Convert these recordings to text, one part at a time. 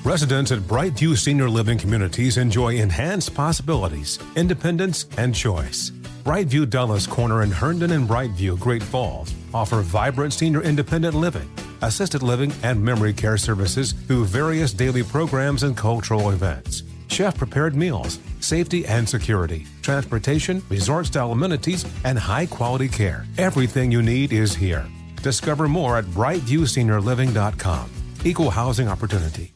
Residents at Brightview Senior Living Communities enjoy enhanced possibilities, independence, and choice. Brightview Dulles Corner in Herndon and Brightview, Great Falls, offer vibrant senior independent living, assisted living, and memory care services through various daily programs and cultural events. Chef-prepared meals, safety and security, transportation, resort-style amenities, and high-quality care. Everything you need is here. Discover more at brightviewseniorliving.com. Equal housing opportunity.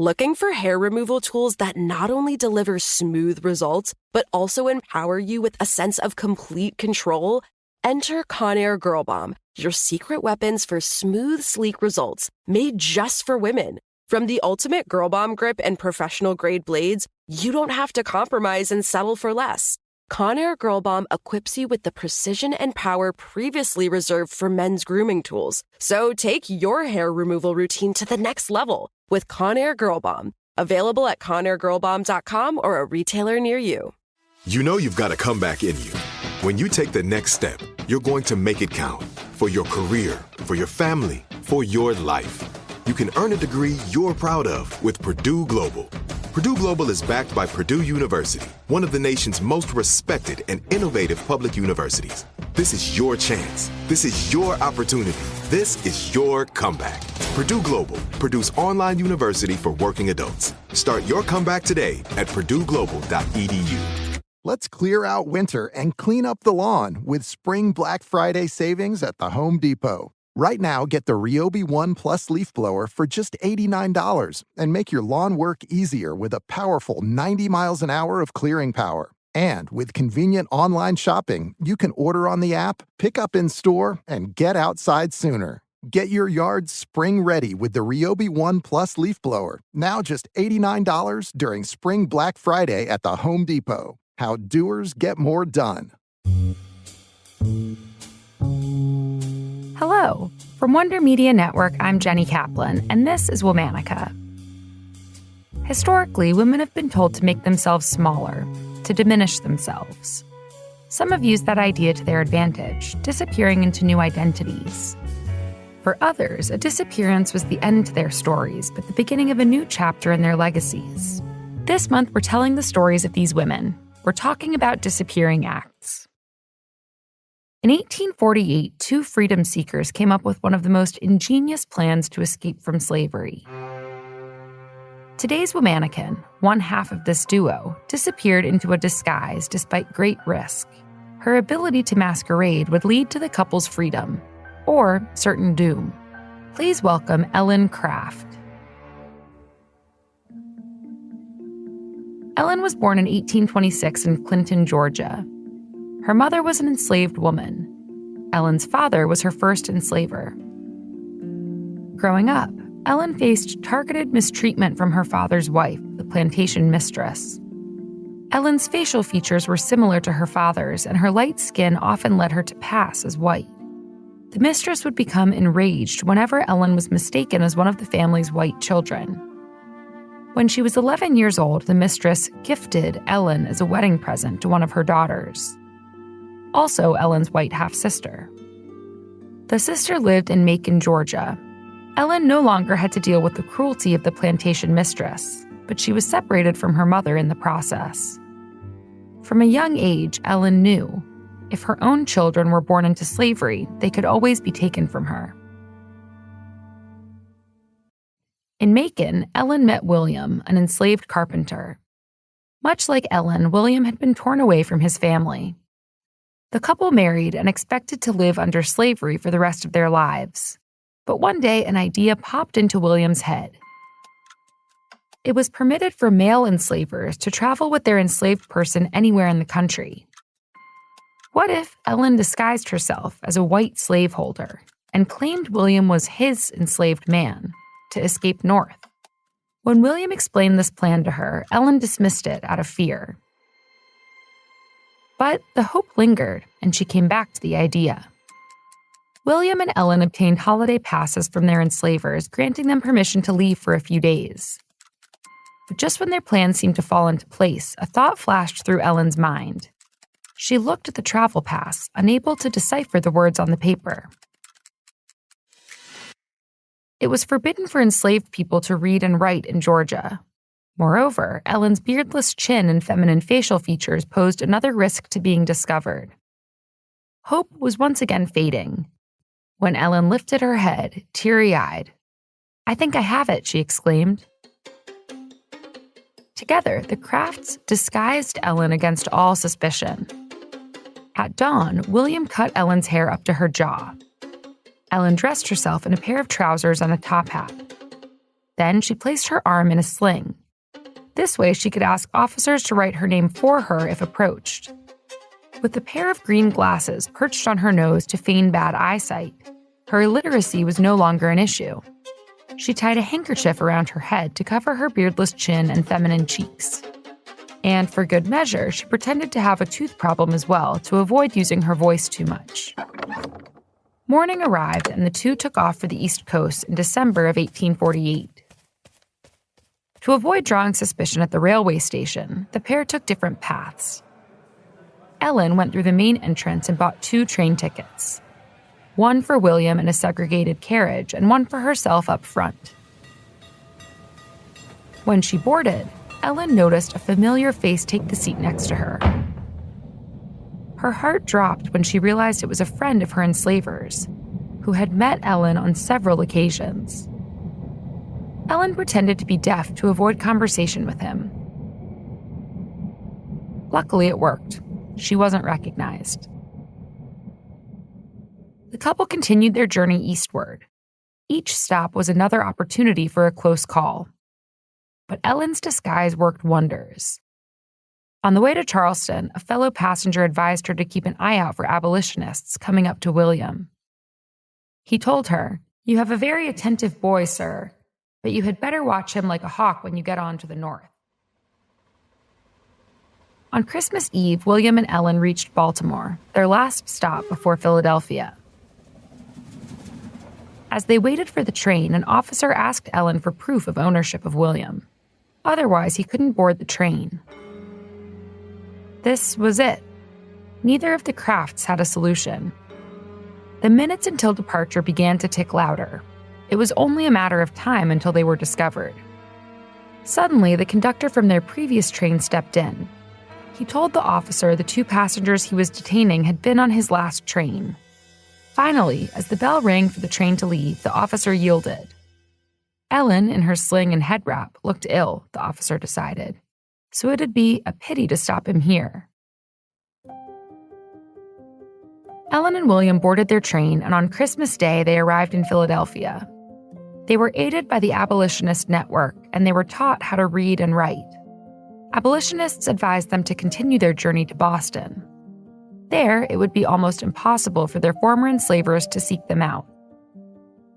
Looking for hair removal tools that not only deliver smooth results, but also empower you with a sense of complete control? Enter Conair Girl Bomb, your secret weapons for smooth, sleek results, made just for women. From the ultimate Girl Bomb grip and professional-grade blades, you don't have to compromise and settle for less. Conair Girl Bomb equips you with the precision and power previously reserved for men's grooming tools. So take your hair removal routine to the next level with Conair Girl Bomb. Available at ConairGirlBomb.com or a retailer near you. You know you've got a comeback in you. When you take the next step, you're going to make it count. For your career, for your family, for your life. You can earn a degree you're proud of with Purdue Global. Purdue Global is backed by Purdue University, one of the nation's most respected and innovative public universities. This is your chance. This is your opportunity. This is your comeback. Purdue Global, Purdue's online university for working adults. Start your comeback today at purdueglobal.edu. Let's clear out winter and clean up the lawn with Spring Black Friday savings at the Home Depot. Right now, get the Ryobi One Plus leaf blower for just $89 and make your lawn work easier with a powerful 90 miles an hour of clearing power. And with convenient online shopping, you can order on the app, pick up in store, and get outside sooner. Get your yard spring ready with the Ryobi One Plus leaf blower, now just $89 during Spring Black Friday at the Home Depot. How doers get more done. Hello. From Wonder Media Network, I'm Jenny Kaplan, and this is Womanica. Historically, women have been told to make themselves smaller, to diminish themselves. Some have used that idea to their advantage, disappearing into new identities. For others, a disappearance was the end to their stories, but the beginning of a new chapter in their legacies. This month, we're telling the stories of these women. We're talking about disappearing acts. In 1848, two freedom seekers came up with one of the most ingenious plans to escape from slavery. Today's Womanican, one half of this duo, disappeared into a disguise despite great risk. Her ability to masquerade would lead to the couple's freedom, or certain doom. Please welcome Ellen Craft. Ellen was born in 1826 in Clinton, Georgia. Her mother was an enslaved woman. Ellen's father was her first enslaver. Growing up, Ellen faced targeted mistreatment from her father's wife, the plantation mistress. Ellen's facial features were similar to her father's, and her light skin often led her to pass as white. The mistress would become enraged whenever Ellen was mistaken as one of the family's white children. When she was 11 years old, the mistress gifted Ellen as a wedding present to one of her daughters, also Ellen's white half-sister. The sister lived in Macon, Georgia. Ellen no longer had to deal with the cruelty of the plantation mistress, but she was separated from her mother in the process. From a young age, Ellen knew if her own children were born into slavery, they could always be taken from her. In Macon, Ellen met William, an enslaved carpenter. Much like Ellen, William had been torn away from his family. The couple married and expected to live under slavery for the rest of their lives. But one day, an idea popped into William's head. It was permitted for male enslavers to travel with their enslaved person anywhere in the country. What if Ellen disguised herself as a white slaveholder and claimed William was his enslaved man to escape north? When William explained this plan to her, Ellen dismissed it out of fear. But the hope lingered, and she came back to the idea. William and Ellen obtained holiday passes from their enslavers, granting them permission to leave for a few days. But just when their plan seemed to fall into place, a thought flashed through Ellen's mind. She looked at the travel pass, unable to decipher the words on the paper. It was forbidden for enslaved people to read and write in Georgia. Moreover, Ellen's beardless chin and feminine facial features posed another risk to being discovered. Hope was once again fading when Ellen lifted her head, teary-eyed. "I think I have it," she exclaimed. Together, the Crafts disguised Ellen against all suspicion. At dawn, William cut Ellen's hair up to her jaw. Ellen dressed herself in a pair of trousers and a top hat. Then she placed her arm in a sling. This way, she could ask officers to write her name for her if approached. With a pair of green glasses perched on her nose to feign bad eyesight, her illiteracy was no longer an issue. She tied a handkerchief around her head to cover her beardless chin and feminine cheeks. And for good measure, she pretended to have a tooth problem as well to avoid using her voice too much. Morning arrived and the two took off for the East Coast in December of 1848. To avoid drawing suspicion at the railway station, the pair took different paths. Ellen went through the main entrance and bought 2 train tickets. One for William in a segregated carriage and one for herself up front. When she boarded, Ellen noticed a familiar face take the seat next to her. Her heart dropped when she realized it was a friend of her enslavers, who had met Ellen on several occasions. Ellen pretended to be deaf to avoid conversation with him. Luckily, it worked. She wasn't recognized. The couple continued their journey eastward. Each stop was another opportunity for a close call. But Ellen's disguise worked wonders. On the way to Charleston, a fellow passenger advised her to keep an eye out for abolitionists coming up to William. He told her, "You have a very attentive boy, sir, but you had better watch him like a hawk when you get on to the north." On Christmas Eve, William and Ellen reached Baltimore, their last stop before Philadelphia. As they waited for the train, an officer asked Ellen for proof of ownership of William. Otherwise, he couldn't board the train. This was it. Neither of the Crafts had a solution. The minutes until departure began to tick louder. It was only a matter of time until they were discovered. Suddenly, the conductor from their previous train stepped in. He told the officer the 2 passengers he was detaining had been on his last train. Finally, as the bell rang for the train to leave, the officer yielded. Ellen, in her sling and head wrap, looked ill, the officer decided, so it'd be a pity to stop him here. Ellen and William boarded their train, and on Christmas Day, they arrived in Philadelphia. They were aided by the abolitionist network, and they were taught how to read and write. Abolitionists advised them to continue their journey to Boston. There, it would be almost impossible for their former enslavers to seek them out.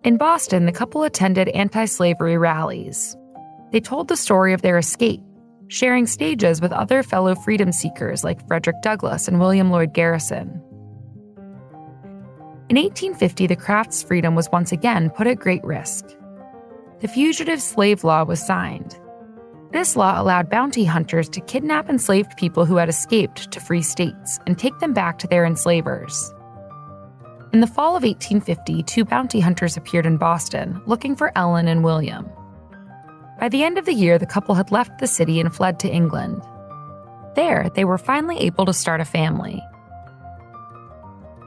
In Boston, the couple attended anti-slavery rallies. They told the story of their escape, sharing stages with other fellow freedom seekers like Frederick Douglass and William Lloyd Garrison. In 1850, the Crafts' freedom was once again put at great risk. The Fugitive Slave Law was signed. This law allowed bounty hunters to kidnap enslaved people who had escaped to free states and take them back to their enslavers. In the fall of 1850, 2 bounty hunters appeared in Boston, looking for Ellen and William. By the end of the year, the couple had left the city and fled to England. There, they were finally able to start a family.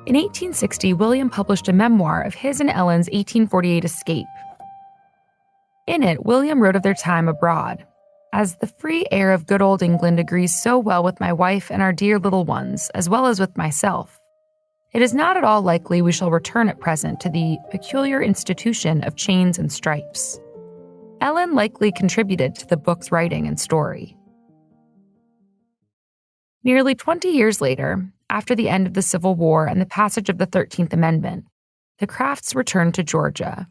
In 1860, William published a memoir of his and Ellen's 1848 escape. In it, William wrote of their time abroad. "As the free air of good old England agrees so well with my wife and our dear little ones, as well as with myself, it is not at all likely we shall return at present to the peculiar institution of chains and stripes." Ellen likely contributed to the book's writing and story. Nearly 20 years later, after the end of the Civil War and the passage of the 13th Amendment, the Crafts returned to Georgia.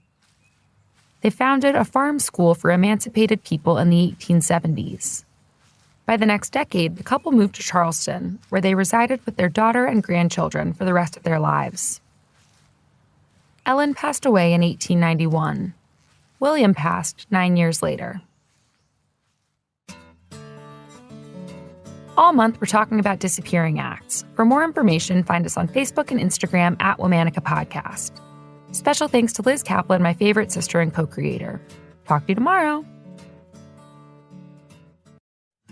They founded a farm school for emancipated people in the 1870s. By the next decade, the couple moved to Charleston, where they resided with their daughter and grandchildren for the rest of their lives. Ellen passed away in 1891. William passed 9 years later. All month, we're talking about disappearing acts. For more information, find us on Facebook and Instagram @Womanica Podcast. Special thanks to Liz Kaplan, my favorite sister and co-creator. Talk to you tomorrow.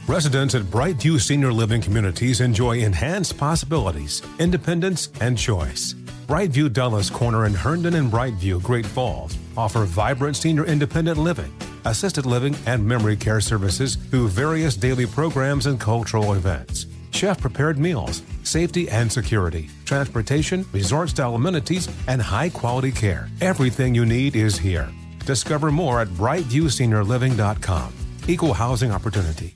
Residents at Brightview Senior Living Communities enjoy enhanced possibilities, independence, and choice. Brightview Dulles Corner in Herndon and Brightview, Great Falls, offer vibrant senior independent living, assisted living, and memory care services through various daily programs and cultural events. Chef-prepared meals, safety and security, transportation, resort-style amenities, and high-quality care. Everything you need is here. Discover more at brightviewseniorliving.com. Equal housing opportunity.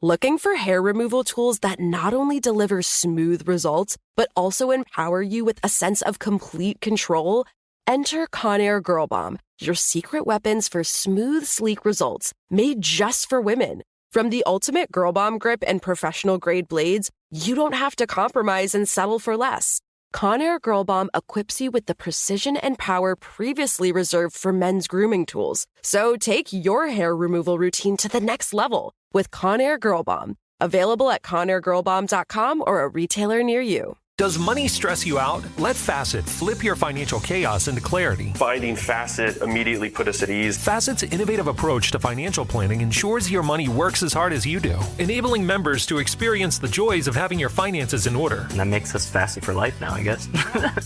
Looking for hair removal tools that not only deliver smooth results, but also empower you with a sense of complete control? Enter Conair Girl Bomb, your secret weapons for smooth, sleek results, made just for women. From the ultimate Girl Bomb grip and professional-grade blades, you don't have to compromise and settle for less. Conair Girl Bomb equips you with the precision and power previously reserved for men's grooming tools. So take your hair removal routine to the next level with Conair Girl Bomb. Available at ConairGirlBomb.com or a retailer near you. Does money stress you out? Let Facet flip your financial chaos into clarity. Finding Facet immediately put us at ease. Facet's innovative approach to financial planning ensures your money works as hard as you do, enabling members to experience the joys of having your finances in order. And that makes us Facet for life now, I guess.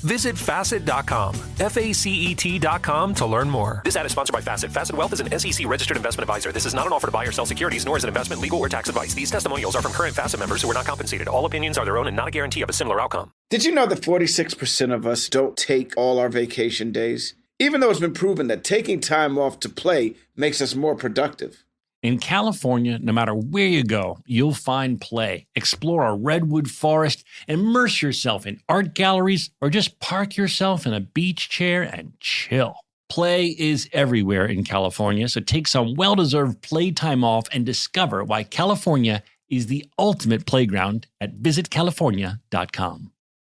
Visit Facet.com, FACET.com to learn more. This ad is sponsored by Facet. Facet Wealth is an SEC registered investment advisor. This is not an offer to buy or sell securities, nor is it investment, legal, or tax advice. These testimonials are from current Facet members who are not compensated. All opinions are their own and not a guarantee of a similar outcome. Did you know that 46% of us don't take all our vacation days? Even though it's been proven that taking time off to play makes us more productive. In California, no matter where you go, you'll find play. Explore a redwood forest, immerse yourself in art galleries, or just park yourself in a beach chair and chill. Play is everywhere in California, so take some well-deserved playtime off and discover why California is the ultimate playground at visitcalifornia.com.